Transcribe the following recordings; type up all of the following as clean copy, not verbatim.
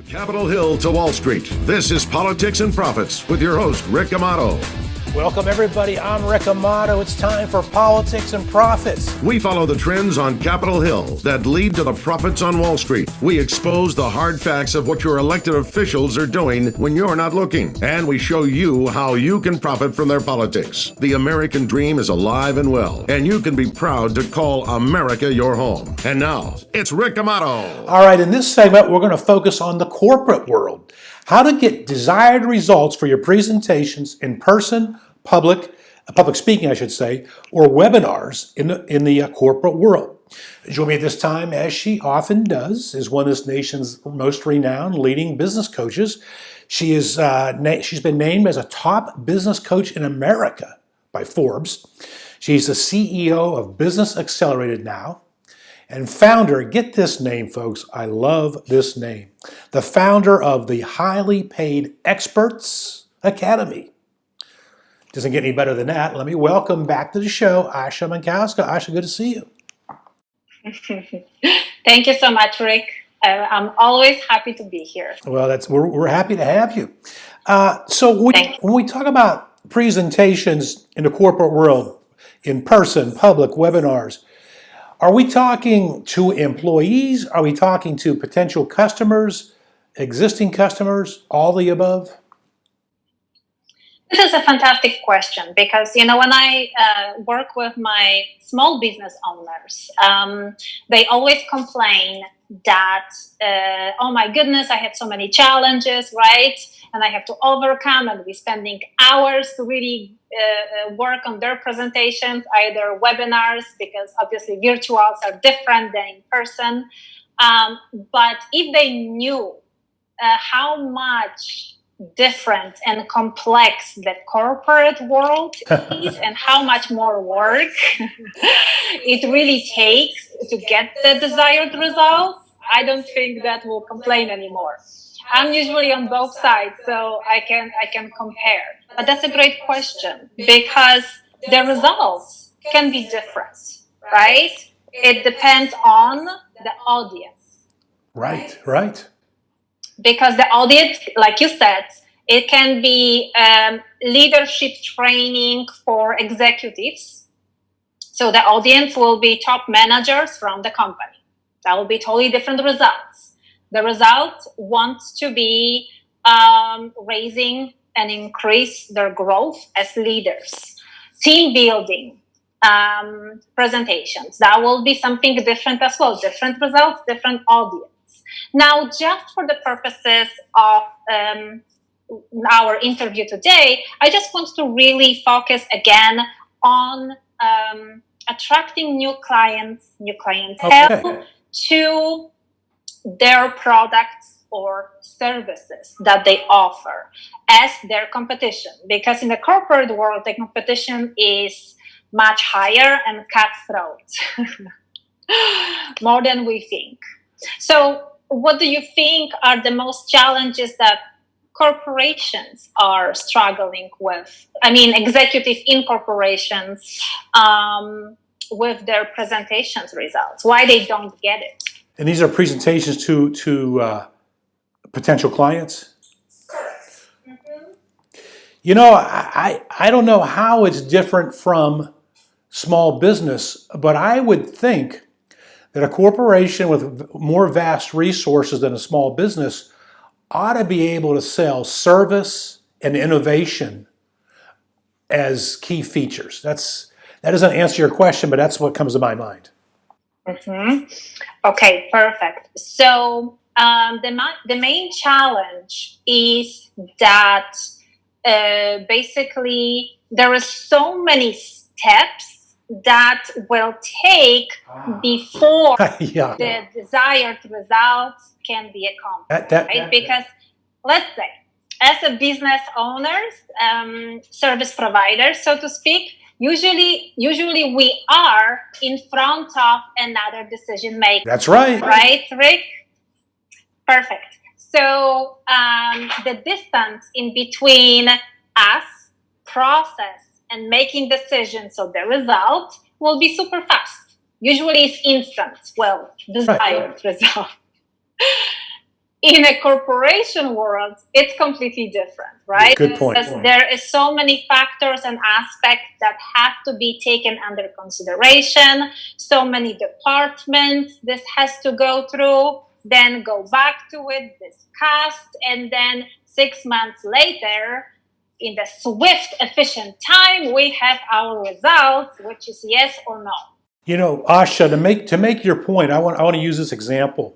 Capitol Hill to Wall Street. This is Politics and Profits with your host, Rick Amato. Welcome, everybody. I'm Rick Amato. It's time for Politics and Profits. We follow the trends on Capitol Hill that lead to the profits on Wall Street. We expose the hard facts of what your elected officials are doing when you're not looking. And we show you how you can profit from their politics. The American dream is alive and well, and you can be proud to call America your home. And now, it's Rick Amato. All right, in this segment, we're going to focus on the corporate world. How to get desired results for your presentations in person, public speaking, I should say, or webinars in the corporate world. Joining me at this time, as she often does, is one of this nation's most renowned leading business coaches. She's been named as a top business coach in America by Forbes. She's the CEO of Business Accelerated now, and founder, get this name, folks, I love this name, the founder of the Highly Paid Experts Academy. Doesn't get any better than that. Let me welcome back to the show, Asha Mankowska. Asha, good to see you. Thank you so much, Rick. I'm always happy to be here. Well, we're happy to have you. So when we talk about presentations in the corporate world, in person, public, webinars, are we talking to employees? Are we talking to potential customers, existing customers, all the above? This is a fantastic question because, when I work with my small business owners, they always complain that, oh my goodness, I have so many challenges, right? And I have to overcome, and we're spending hours to really work on their presentations, either webinars, because obviously virtuals are different than in person. But if they knew how much different and complex the corporate world is and how much more work it really takes to get the desired results, I don't think that we'll complain anymore. I'm usually on both sides, so I can compare. But that's a great question because the results can be different, right? It depends on the audience. Right. Because the audience, like you said, it can be leadership training for executives. So the audience will be top managers from the company. That will be totally different results. The result wants to be raising and increase their growth as leaders. Team building presentations. That will be something different as well. Different results, different audience. Now, just for the purposes of our interview today, I just want to really focus again on attracting new clients, new clientele to their products or services that they offer as their competition. Because in the corporate world, the competition is much higher and cutthroat, more than we think. So, what do you think are the most challenges that corporations are struggling with? I mean, executives in corporations with their presentations results, why they don't get it. And these are presentations to potential clients? Correct. Mm-hmm. I don't know how it's different from small business, but I would think that a corporation with more vast resources than a small business ought to be able to sell service and innovation as key features. That doesn't answer your question, but that's what comes to my mind. Mm-hmm. Okay, perfect. So the main challenge is that basically there are so many steps that will take before the desired results can be accomplished, right? Because let's say, as a business owners, service providers, so to speak, usually we are in front of another decision maker. That's right. Right, Rick? Perfect. So the distance in between us, process, and making decisions, so the result will be super fast. Usually it's instant, desired result. in a corporation world, it's completely different, right? Good point. Because there is so many factors and aspects that have to be taken under consideration, so many departments this has to go through, then go back to it, discussed, and then 6 months later, in the swift, efficient time, we have our results, which is yes or no. You know, Asha, to make your point, I want to use this example.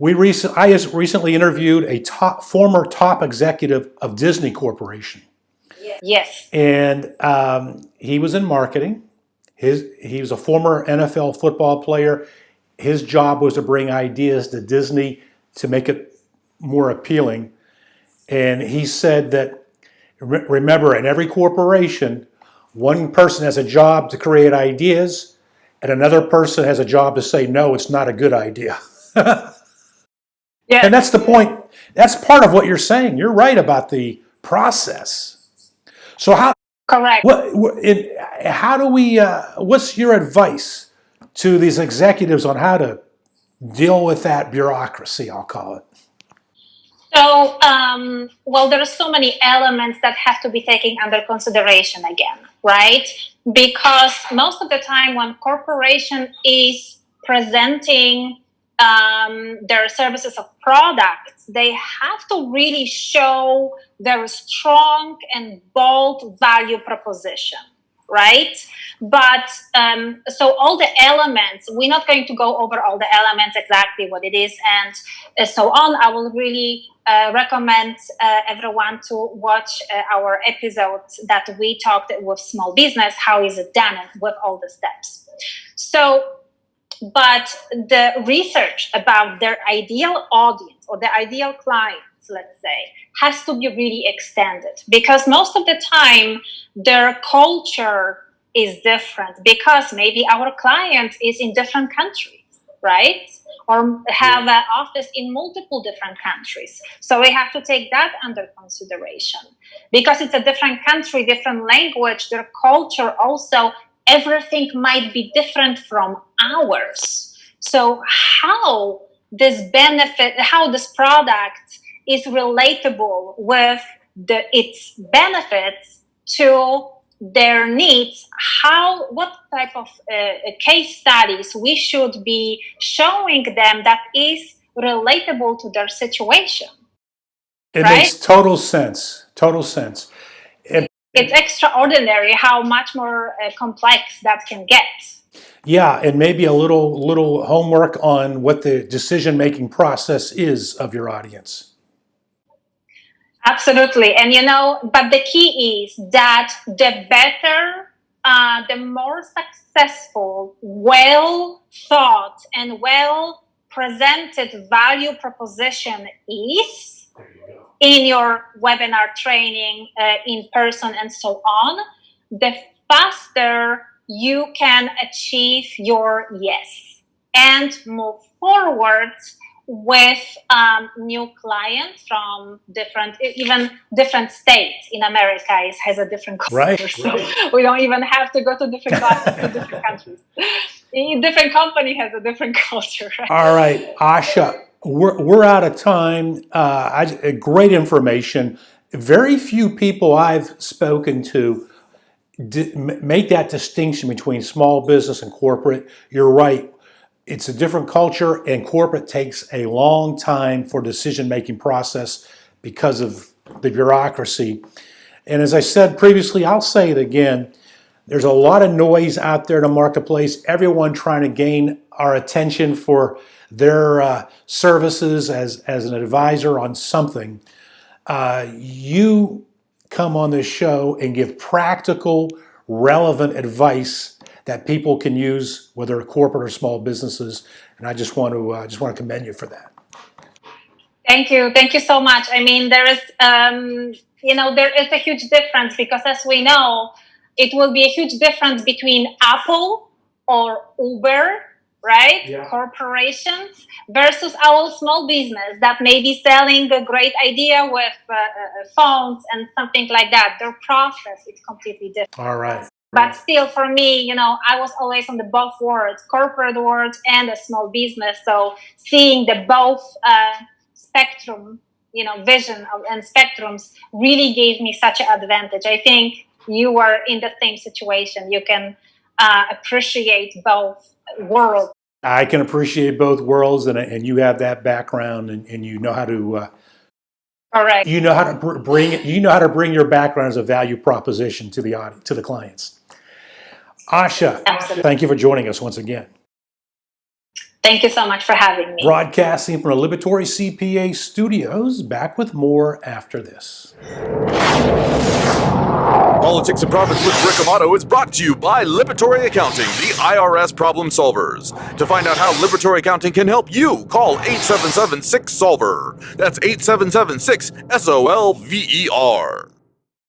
I just recently interviewed a former top executive of Disney Corporation. Yes. And he was in marketing. He was a former NFL football player. His job was to bring ideas to Disney to make it more appealing. And he said that, remember, in every corporation, one person has a job to create ideas, and another person has a job to say, no, it's not a good idea. Yeah. And that's the point. That's part of what you're saying. You're right about the process. So correct. How do we? What's your advice to these executives on how to deal with that bureaucracy? I'll call it. So, well, there are so many elements that have to be taken under consideration again, right? Because most of the time when corporation is presenting their services or products, they have to really show their strong and bold value proposition, right? But so all the elements, we're not going to go over all the elements, exactly what it is and so on. I will really recommend everyone to watch our episode that we talked with small business, how is it done with all the steps. So, but the research about their ideal audience or the ideal clients, let's say, has to be really extended, because most of the time their culture is different, because maybe our client is in different countries, right? Or have an office in multiple different countries. So we have to take that under consideration, because it's a different country, different language, their culture also, everything might be different from ours. So how this product is relatable with its benefits to their needs, what type of case studies we should be showing them that is relatable to their situation. It makes total sense. Total sense. It's extraordinary how much more complex that can get. Yeah, and maybe a little homework on what the decision-making process is of your audience. Absolutely. And but the key is that the better, the more successful, well thought and well presented value proposition is in your webinar training, in person and so on, the faster you can achieve your yes and move forward with new clients from even different states. In America, it has a different culture, right. So we don't even have to go to different clients to different countries. Different company has a different culture. Right? All right, Asha, we're out of time. Great information. Very few people I've spoken to make that distinction between small business and corporate. You're right. It's a different culture, and corporate takes a long time for decision-making process because of the bureaucracy. And as I said previously, I'll say it again, there's a lot of noise out there in the marketplace, everyone trying to gain our attention for their services as an advisor on something. You come on this show and give practical, relevant advice that people can use, whether corporate or small businesses, and I just want to commend you for that. Thank you so much. I mean, there is there is a huge difference, because as we know, it will be a huge difference between Apple or Uber, right? Yeah. Corporations versus our small business that may be selling a great idea with phones and something like that. Their process is completely different. All right. But still, for me, I was always on the both worlds, corporate world and a small business. So seeing the both spectrum, vision and spectrums really gave me such an advantage. I think you are in the same situation. You can appreciate both worlds. I can appreciate both worlds, and you have that background, and you know how to. Correct. You know how to bring your background as a value proposition to the audience, to the clients. Asha, Absolutely. thank you for joining us once again. Thank you so much for having me. Broadcasting from the Liberatory CPA studios, back with more after this. Politics and Profits with Rick Amato is brought to you by Liberatory Accounting, the IRS problem solvers. To find out how Liberatory Accounting can help you, call 877-6-SOLVER. That's 877-6-SOLVER.